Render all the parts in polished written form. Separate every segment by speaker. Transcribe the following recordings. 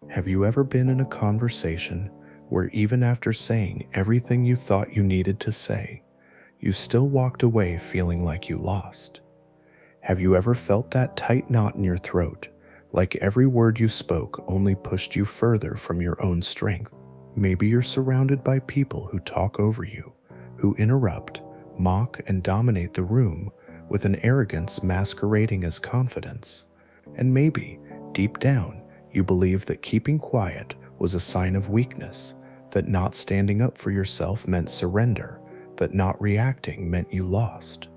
Speaker 1: Have you ever been in a conversation where even after saying everything you thought you needed to say, you still walked away feeling like you lost? Have you ever felt that tight knot in your throat, like every word you spoke only pushed you further from your own strength? Maybe you're surrounded by people who talk over you, who interrupt, mock, and dominate the room with an arrogance masquerading as confidence. And maybe, deep down, you believe that keeping quiet was a sign of weakness, that not standing up for yourself meant surrender, that not reacting meant you lost.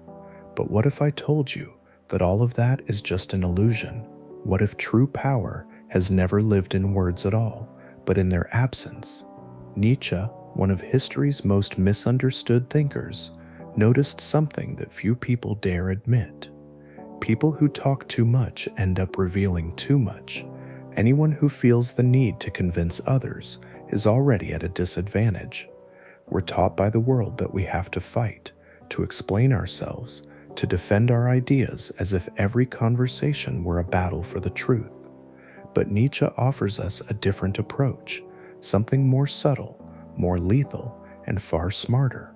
Speaker 1: But what if I told you that all of that is just an illusion? What if true power has never lived in words at all, but in their absence? Nietzsche, one of history's most misunderstood thinkers, noticed something that few people dare admit. People who talk too much end up revealing too much. Anyone who feels the need to convince others is already at a disadvantage. We're taught by the world that we have to fight, to explain ourselves, to defend our ideas as if every conversation were a battle for the truth. But Nietzsche offers us a different approach, something more subtle, more lethal, and far smarter.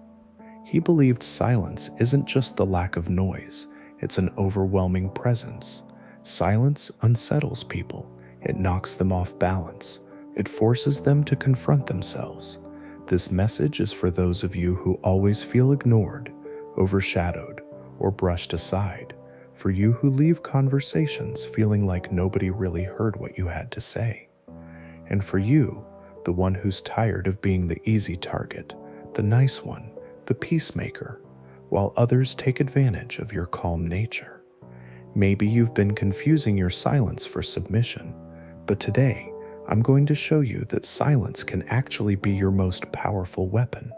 Speaker 1: He believed silence isn't just the lack of noise, it's an overwhelming presence. Silence unsettles people. It knocks them off balance. It forces them to confront themselves. This message is for those of you who always feel ignored, overshadowed, or brushed aside, for you who leave conversations feeling like nobody really heard what you had to say. And for you, the one who's tired of being the easy target, the nice one, the peacemaker, while others take advantage of your calm nature. Maybe you've been confusing your silence for submission, but today I'm going to show you that silence can actually be your most powerful weapon.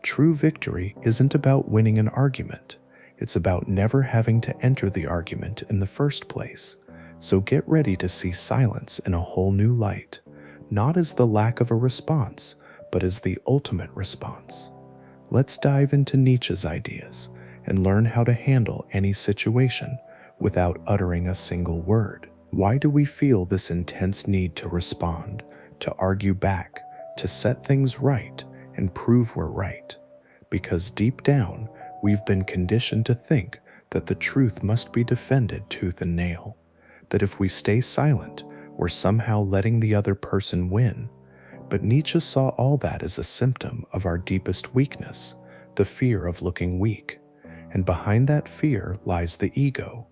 Speaker 1: True victory isn't about winning an argument. It's about never having to enter the argument in the first place. So get ready to see silence in a whole new light, not as the lack of a response, but as the ultimate response. Let's dive into Nietzsche's ideas and learn how to handle any situation without uttering a single word. Why do we feel this intense need to respond, to argue back, to set things right and prove we're right? Because deep down, we've been conditioned to think that the truth must be defended tooth and nail, that if we stay silent, we're somehow letting the other person win. But Nietzsche saw all that as a symptom of our deepest weakness, the fear of looking weak. And behind that fear lies the ego.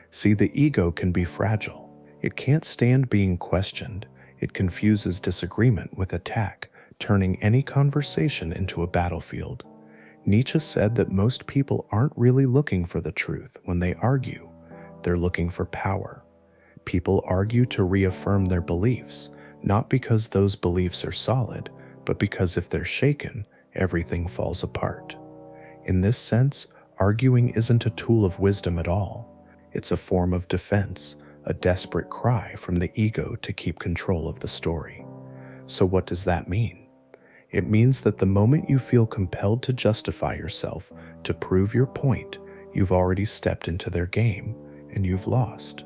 Speaker 1: See, the ego can be fragile. It can't stand being questioned. It confuses disagreement with attack, turning any conversation into a battlefield. Nietzsche said that most people aren't really looking for the truth when they argue. They're looking for power. People argue to reaffirm their beliefs, not because those beliefs are solid, but because if they're shaken, everything falls apart. In this sense, arguing isn't a tool of wisdom at all. It's a form of defense, a desperate cry from the ego to keep control of the story. So what does that mean? It means that the moment you feel compelled to justify yourself, to prove your point, you've already stepped into their game, and you've lost.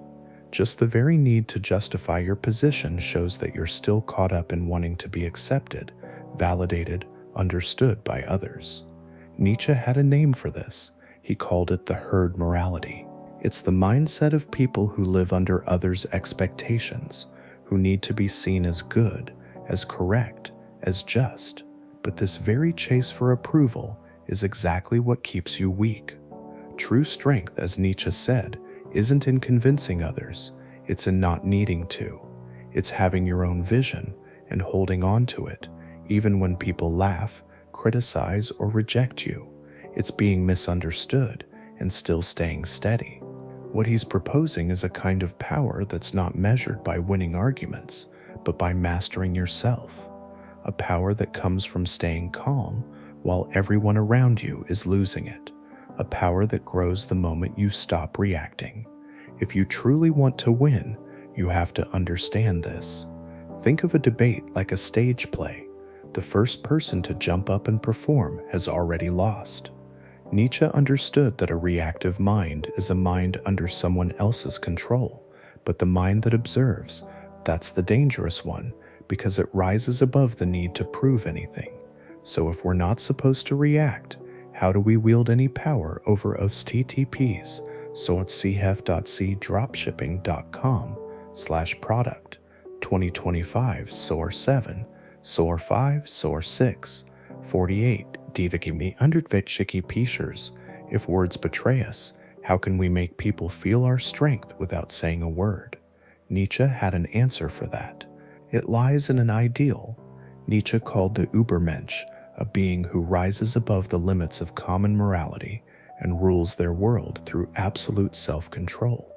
Speaker 1: Just the very need to justify your position shows that you're still caught up in wanting to be accepted, validated, understood by others. Nietzsche had a name for this. He called it the herd morality. It's the mindset of people who live under others' expectations, who need to be seen as good, as correct, as just. But this very chase for approval is exactly what keeps you weak. True strength, as Nietzsche said, isn't in convincing others, it's in not needing to. It's having your own vision and holding on to it, even when people laugh, criticize, or reject you. It's being misunderstood and still staying steady. What he's proposing is a kind of power that's not measured by winning arguments, but by mastering yourself. A power that comes from staying calm while everyone around you is losing it. A power that grows the moment you stop reacting. If you truly want to win, you have to understand this. Think of a debate like a stage play. The first person to jump up and perform has already lost. Nietzsche understood that a reactive mind is a mind under someone else's control, but the mind that observes, That's the dangerous one, because it rises above the need to prove anything. So if we're not supposed to react, how do we wield any power over us TTPs? So it's chf.c dropshipping.com/product 2025 SOAR 7 SOAR 5 SOAR 6 48 Diviki undervitchiki pishers. If words betray us, how can we make people feel our strength without saying a word? Nietzsche had an answer for that. It lies in an ideal. Nietzsche called the Übermensch a being who rises above the limits of common morality and rules their world through absolute self-control.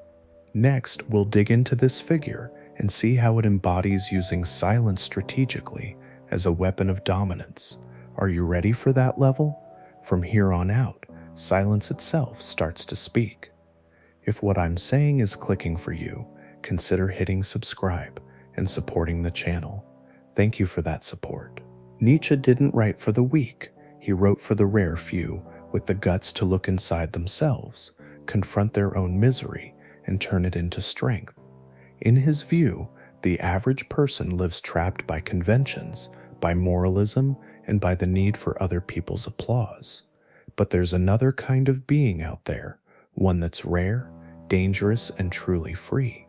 Speaker 1: Next, we'll dig into this figure and see how it embodies using silence strategically as a weapon of dominance. Are you ready for that level? From here on out, silence itself starts to speak. If what I'm saying is clicking for you, consider hitting subscribe and supporting the channel. Thank you for that support. Nietzsche didn't write for the weak. He wrote for the rare few with the guts to look inside themselves, confront their own misery, and turn it into strength. In his view, the average person lives trapped by conventions, by moralism, and by the need for other people's applause. But there's another kind of being out there, one that's rare, dangerous, and truly free.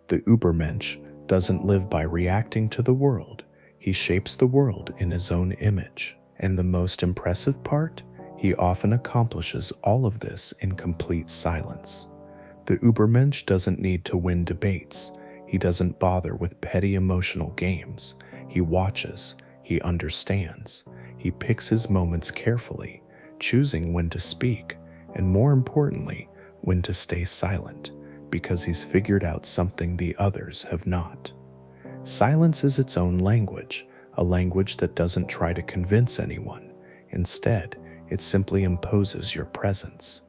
Speaker 1: The Übermensch doesn't live by reacting to the world. He shapes the world in his own image. And the most impressive part? He often accomplishes all of this in complete silence. The Übermensch doesn't need to win debates. He doesn't bother with petty emotional games. He watches. He understands. He picks his moments carefully, choosing when to speak, and more importantly, when to stay silent, because he's figured out something the others have not. Silence is its own language, a language that doesn't try to convince anyone. Instead, it simply imposes your presence.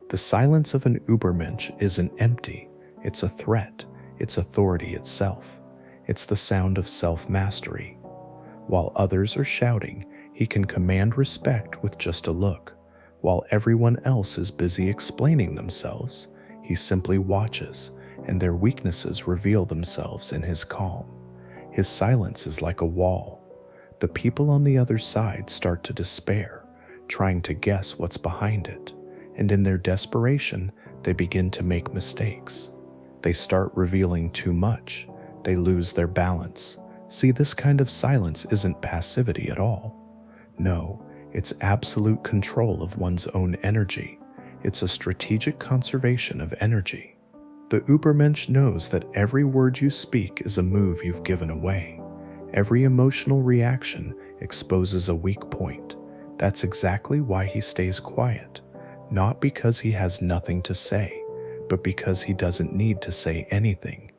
Speaker 1: The silence of an Übermensch isn't empty. It's a threat. It's authority itself. It's the sound of self-mastery. While others are shouting, he can command respect with just a look. While everyone else is busy explaining themselves, he simply watches, and their weaknesses reveal themselves in his calm. His silence is like a wall. The people on the other side start to despair, trying to guess what's behind it, and in their desperation, they begin to make mistakes. They start revealing too much. They lose their balance. See, this kind of silence isn't passivity at all. No, it's absolute control of one's own energy. It's a strategic conservation of energy. The Übermensch knows that every word you speak is a move you've given away. Every emotional reaction exposes a weak point. That's exactly why he stays quiet, not because he has nothing to say, but because he doesn't need to say anything.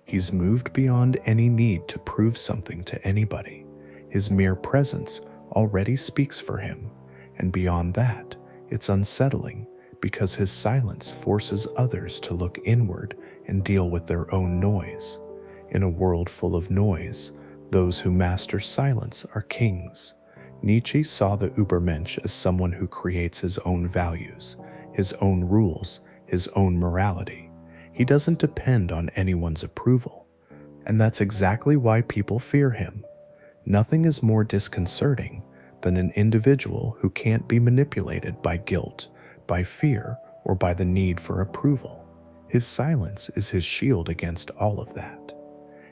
Speaker 1: He's moved beyond any need to prove something to anybody. His mere presence already speaks for him, and beyond that, it's unsettling because his silence forces others to look inward and deal with their own noise. In a world full of noise, those who master silence are kings. Nietzsche saw the Übermensch as someone who creates his own values, his own rules, his own morality. He doesn't depend on anyone's approval, and that's exactly why people fear him. Nothing is more disconcerting than an individual who can't be manipulated by guilt, by fear, or by the need for approval. His silence is his shield against all of that.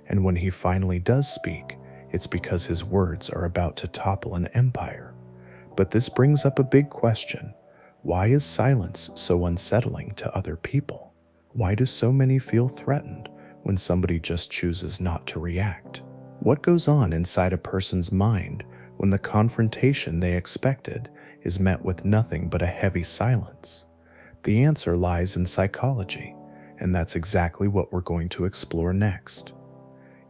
Speaker 1: And when he finally does speak, it's because his words are about to topple an empire. But this brings up a big question. Why is silence so unsettling to other people? Why do so many feel threatened when somebody just chooses not to react? What goes on inside a person's mind when the confrontation they expected is met with nothing but a heavy silence? The answer lies in psychology, and that's exactly what we're going to explore next.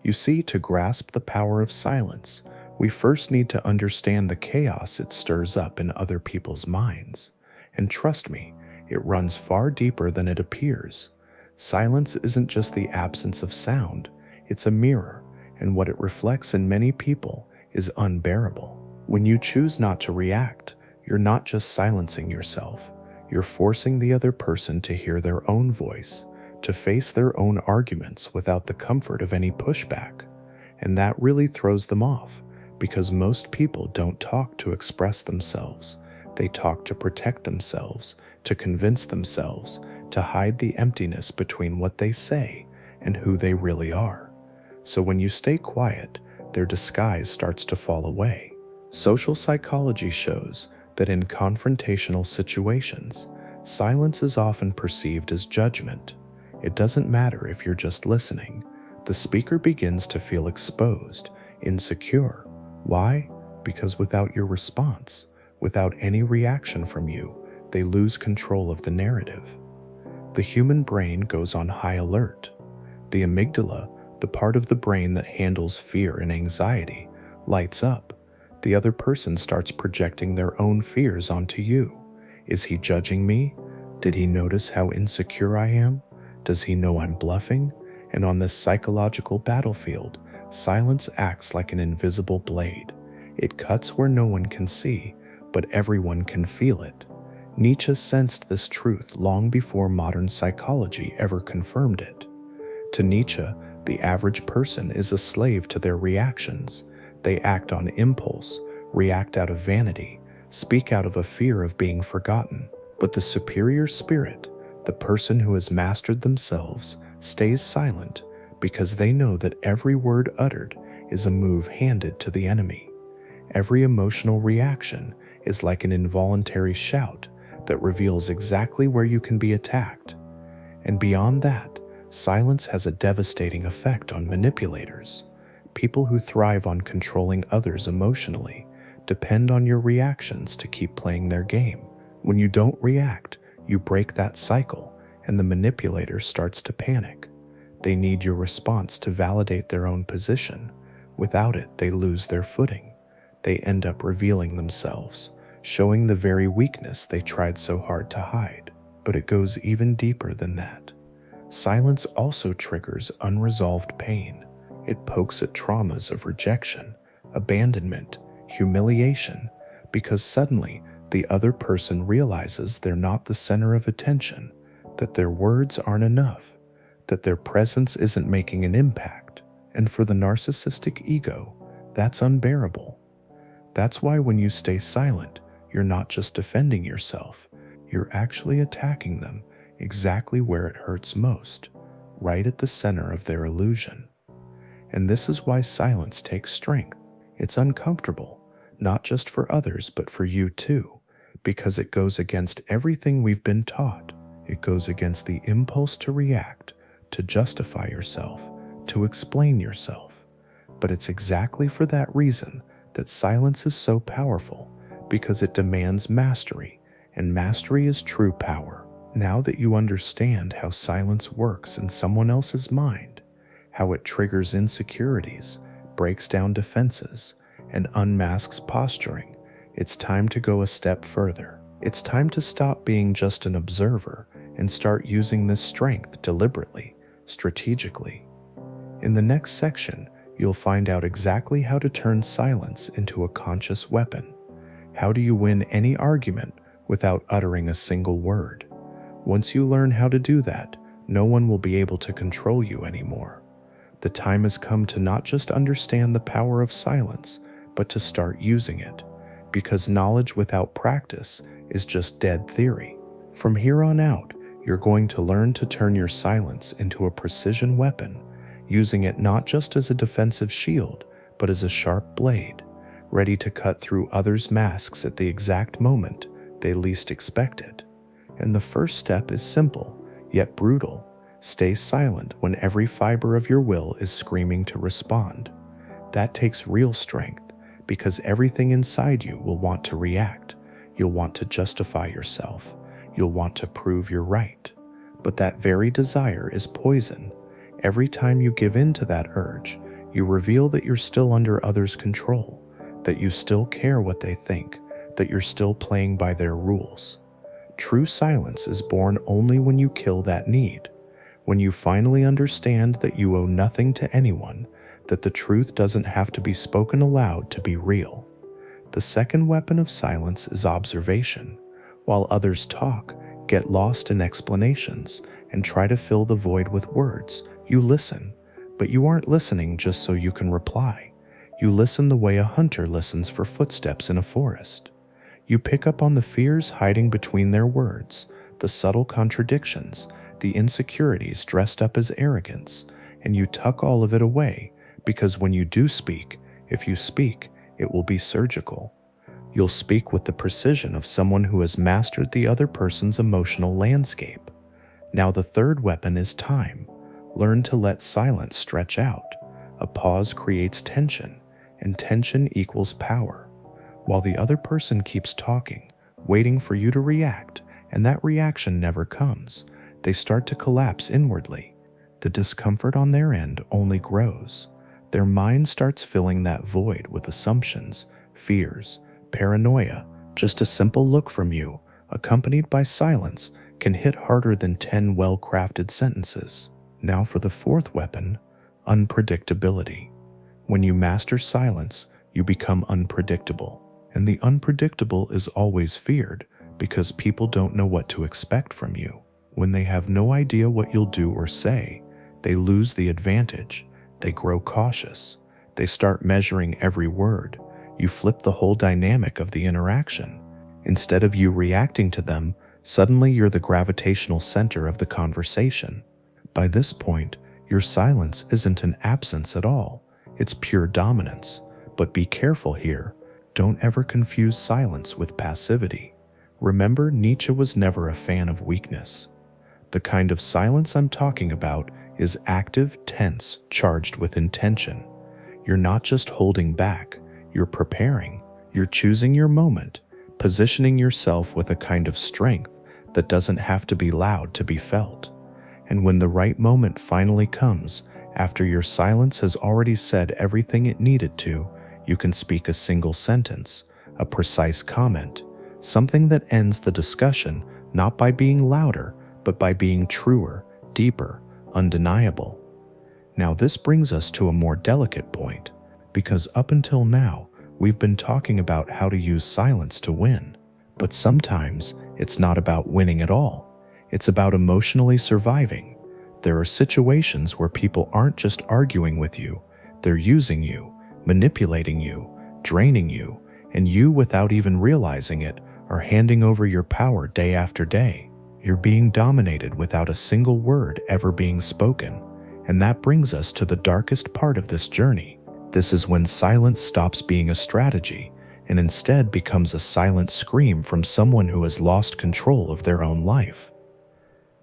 Speaker 1: You see, to grasp the power of silence, we first need to understand the chaos it stirs up in other people's minds. And trust me, it runs far deeper than it appears. Silence isn't just the absence of sound, it's a mirror, and what it reflects in many people is unbearable. When you choose not to react, you're not just silencing yourself, you're forcing the other person to hear their own voice, to face their own arguments without the comfort of any pushback. And that really throws them off, because most people don't talk to express themselves. They talk to protect themselves, to convince themselves, to hide the emptiness between what they say and who they really are. So when you stay quiet, their disguise starts to fall away. Social psychology shows that in confrontational situations, silence is often perceived as judgment. It doesn't matter if you're just listening. The speaker begins to feel exposed, insecure. Why? Because without your response, without any reaction from you, they lose control of the narrative. The human brain goes on high alert. The amygdala, the part of the brain that handles fear and anxiety, lights up. The other person starts projecting their own fears onto you. Is he judging me? Did he notice how insecure I am? Does he know I'm bluffing? And on this psychological battlefield, silence acts like an invisible blade. It cuts where no one can see, but everyone can feel it. Nietzsche sensed this truth long before modern psychology ever confirmed it. To Nietzsche, the average person is a slave to their reactions. They act on impulse, react out of vanity, speak out of a fear of being forgotten. But the superior spirit, the person who has mastered themselves, stays silent because they know that every word uttered is a move handed to the enemy. Every emotional reaction is like an involuntary shout that reveals exactly where you can be attacked. And beyond that, silence has a devastating effect on manipulators. People who thrive on controlling others emotionally depend on your reactions to keep playing their game. When you don't react, you break that cycle, and the manipulator starts to panic. They need your response to validate their own position. Without it, they lose their footing. They end up revealing themselves, showing the very weakness they tried so hard to hide. But it goes even deeper than that. Silence also triggers unresolved pain. It pokes at traumas of rejection, abandonment, humiliation, because suddenly the other person realizes they're not the center of attention, that their words aren't enough, that their presence isn't making an impact. And for the narcissistic ego, that's unbearable. That's why when you stay silent, you're not just defending yourself, you're actually attacking them exactly where it hurts most, right at the center of their illusion. And this is why silence takes strength. It's uncomfortable, not just for others, but for you too, because it goes against everything we've been taught. It goes against the impulse to react, to justify yourself, to explain yourself. But it's exactly for that reason that silence is so powerful, because it demands mastery, and mastery is true power. Now that you understand how silence works in someone else's mind, how it triggers insecurities, breaks down defenses, and unmasks posturing, it's time to go a step further. It's time to stop being just an observer and start using this strength deliberately, strategically. In the next section, you'll find out exactly how to turn silence into a conscious weapon. How do you win any argument without uttering a single word? Once you learn how to do that, no one will be able to control you anymore. The time has come to not just understand the power of silence, but to start using it, because knowledge without practice is just dead theory. From here on out, you're going to learn to turn your silence into a precision weapon, using it not just as a defensive shield, but as a sharp blade, ready to cut through others' masks at the exact moment they least expect it. And the first step is simple, yet brutal. Stay silent when every fiber of your will is screaming to respond. That takes real strength, because everything inside you will want to react. You'll want to justify yourself. You'll want to prove you're right. But that very desire is poison. Every time you give in to that urge, you reveal that you're still under others' control, that you still care what they think, that you're still playing by their rules. True silence is born only when you kill that need, when you finally understand that you owe nothing to anyone, that the truth doesn't have to be spoken aloud to be real. The second weapon of silence is observation. While others talk, get lost in explanations, and try to fill the void with words. You listen, but you aren't listening just so you can reply. You listen the way a hunter listens for footsteps in a forest. You pick up on the fears hiding between their words, the subtle contradictions, the insecurities dressed up as arrogance, and you tuck all of it away, because when you do speak, if you speak, it will be surgical. You'll speak with the precision of someone who has mastered the other person's emotional landscape. Now the third weapon is time. Learn to let silence stretch out. A pause creates tension, and tension equals power. While the other person keeps talking, waiting for you to react, and that reaction never comes, they start to collapse inwardly. The discomfort on their end only grows. Their mind starts filling that void with assumptions, fears, paranoia. Just a simple look from you, accompanied by silence, can hit harder than 10 well-crafted sentences. Now for the fourth weapon, unpredictability. When you master silence, you become unpredictable. And the unpredictable is always feared because people don't know what to expect from you. When they have no idea what you'll do or say, they lose the advantage. They grow cautious. They start measuring every word. You flip the whole dynamic of the interaction. Instead of you reacting to them, suddenly you're the gravitational center of the conversation. By this point, your silence isn't an absence at all. It's pure dominance. But be careful here. Don't ever confuse silence with passivity. Remember, Nietzsche was never a fan of weakness. The kind of silence I'm talking about is active, tense, charged with intention. You're not just holding back, you're preparing. You're choosing your moment, positioning yourself with a kind of strength that doesn't have to be loud to be felt. And when the right moment finally comes, after your silence has already said everything it needed to, you can speak a single sentence, a precise comment, something that ends the discussion not by being louder, but by being truer, deeper, undeniable. Now this brings us to a more delicate point, because up until now, we've been talking about how to use silence to win. But sometimes it's not about winning at all. It's about emotionally surviving. There are situations where people aren't just arguing with you, they're using you, manipulating you, draining you, and you, without even realizing it, are handing over your power day after day. You're being dominated without a single word ever being spoken. And that brings us to the darkest part of this journey. This is when silence stops being a strategy and instead becomes a silent scream from someone who has lost control of their own life.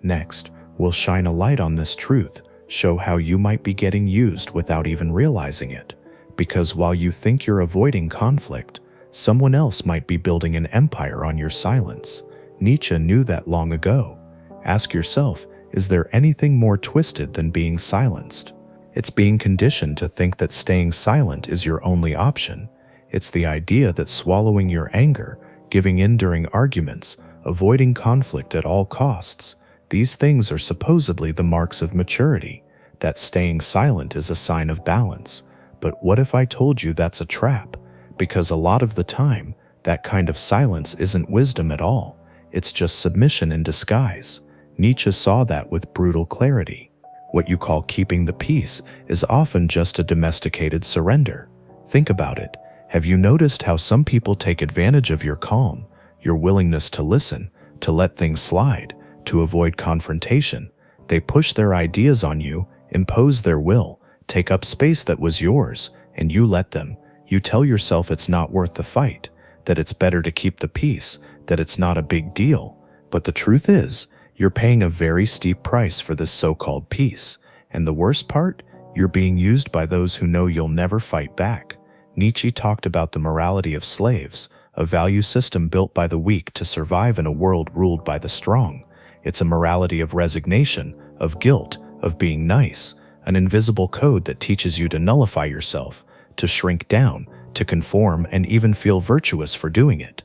Speaker 1: Next, we'll shine a light on this truth, show how you might be getting used without even realizing it. Because while you think you're avoiding conflict, someone else might be building an empire on your silence. Nietzsche knew that long ago. Ask yourself, is there anything more twisted than being silenced? It's being conditioned to think that staying silent is your only option. It's the idea that swallowing your anger, giving in during arguments, avoiding conflict at all costs, these things are supposedly the marks of maturity, that staying silent is a sign of balance. But what if I told you that's a trap? Because a lot of the time, that kind of silence isn't wisdom at all. It's just submission in disguise. Nietzsche saw that with brutal clarity. What you call keeping the peace is often just a domesticated surrender. Think about it. Have you noticed how some people take advantage of your calm, your willingness to listen, to let things slide, to avoid confrontation? They push their ideas on you, impose their will, take up space that was yours, and you let them. You tell yourself it's not worth the fight, that it's better to keep the peace, that it's not a big deal. But the truth is, you're paying a very steep price for this so-called peace. And the worst part, you're being used by those who know you'll never fight back. Nietzsche talked about the morality of slaves, a value system built by the weak to survive in a world ruled by the strong. It's a morality of resignation, of guilt, of being nice, an invisible code that teaches you to nullify yourself, to shrink down, to conform, and even feel virtuous for doing it.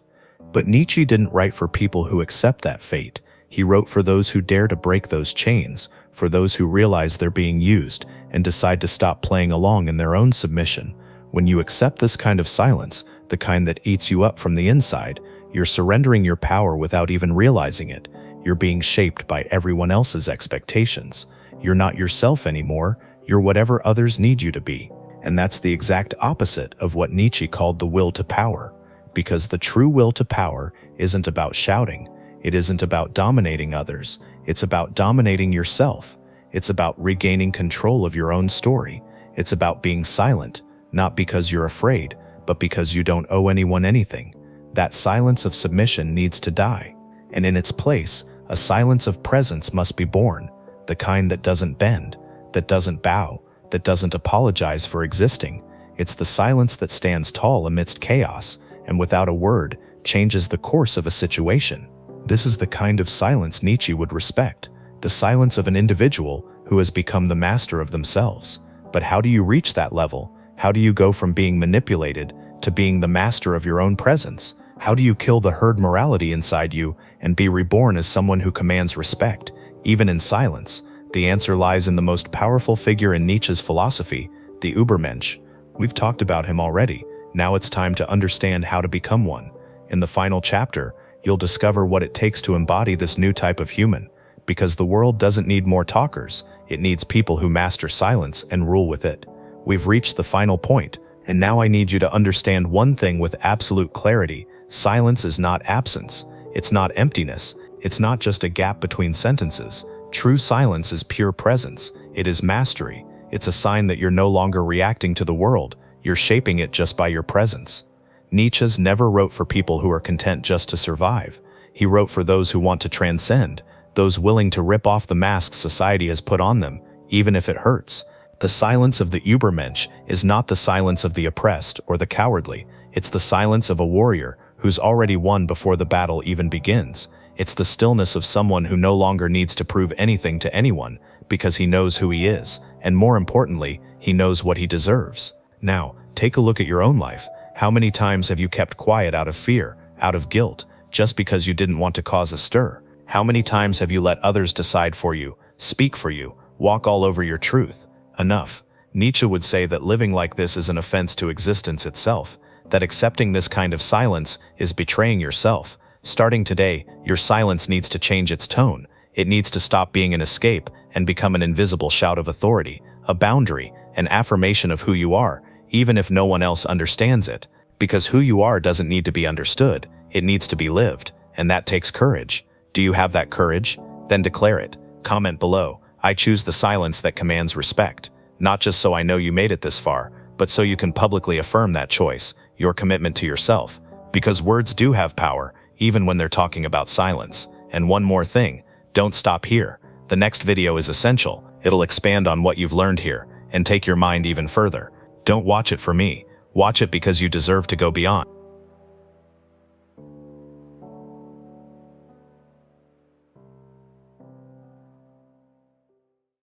Speaker 1: But Nietzsche didn't write for people who accept that fate. He wrote for those who dare to break those chains, for those who realize they're being used and decide to stop playing along in their own submission. When you accept this kind of silence, the kind that eats you up from the inside, you're surrendering your power without even realizing it. You're being shaped by everyone else's expectations. You're not yourself anymore, you're whatever others need you to be. And that's the exact opposite of what Nietzsche called the will to power. Because the true will to power isn't about shouting, it isn't about dominating others, it's about dominating yourself. It's about regaining control of your own story. It's about being silent, not because you're afraid, but because you don't owe anyone anything. That silence of submission needs to die. And in its place, a silence of presence must be born, the kind that doesn't bend, that doesn't bow, that doesn't apologize for existing. It's the silence that stands tall amidst chaos, and without a word, changes the course of a situation. This is the kind of silence Nietzsche would respect, the silence of an individual who has become the master of themselves. But how do you reach that level? How do you go from being manipulated to being the master of your own presence? How do you kill the herd morality inside you and be reborn as someone who commands respect, even in silence? The answer lies in the most powerful figure in Nietzsche's philosophy, the Übermensch. We've talked about him already. Now it's time to understand how to become one. In the final chapter, you'll discover what it takes to embody this new type of human. Because the world doesn't need more talkers, it needs people who master silence and rule with it. We've reached the final point, and now I need you to understand one thing with absolute clarity. Silence is not absence. It's not emptiness. It's not just a gap between sentences. True silence is pure presence. It is mastery. It's a sign that you're no longer reacting to the world. You're shaping it just by your presence. Nietzsche never wrote for people who are content just to survive. He wrote for those who want to transcend, those willing to rip off the masks society has put on them, even if it hurts. The silence of the Übermensch is not the silence of the oppressed or the cowardly. It's the silence of a warrior who's already won before the battle even begins. It's the stillness of someone who no longer needs to prove anything to anyone because he knows who he is, and more importantly, he knows what he deserves. Now, take a look at your own life. How many times have you kept quiet out of fear, out of guilt, just because you didn't want to cause a stir? How many times have you let others decide for you, speak for you, walk all over your truth? Enough. Nietzsche would say that living like this is an offense to existence itself, that accepting this kind of silence is betraying yourself. Starting today, your silence needs to change its tone. It needs to stop being an escape and become an invisible shout of authority, a boundary, an affirmation of who you are, even if no one else understands it. Because who you are doesn't need to be understood, it needs to be lived, and that takes courage. Do you have that courage? Then declare it. Comment below. I choose the silence that commands respect. Not just so I know you made it this far, but so you can publicly affirm that choice, your commitment to yourself. Because words do have power, even when they're talking about silence. And one more thing, don't stop here. The next video is essential. It'll expand on what you've learned here, and take your mind even further. Don't watch it for me. Watch it because you deserve to go beyond.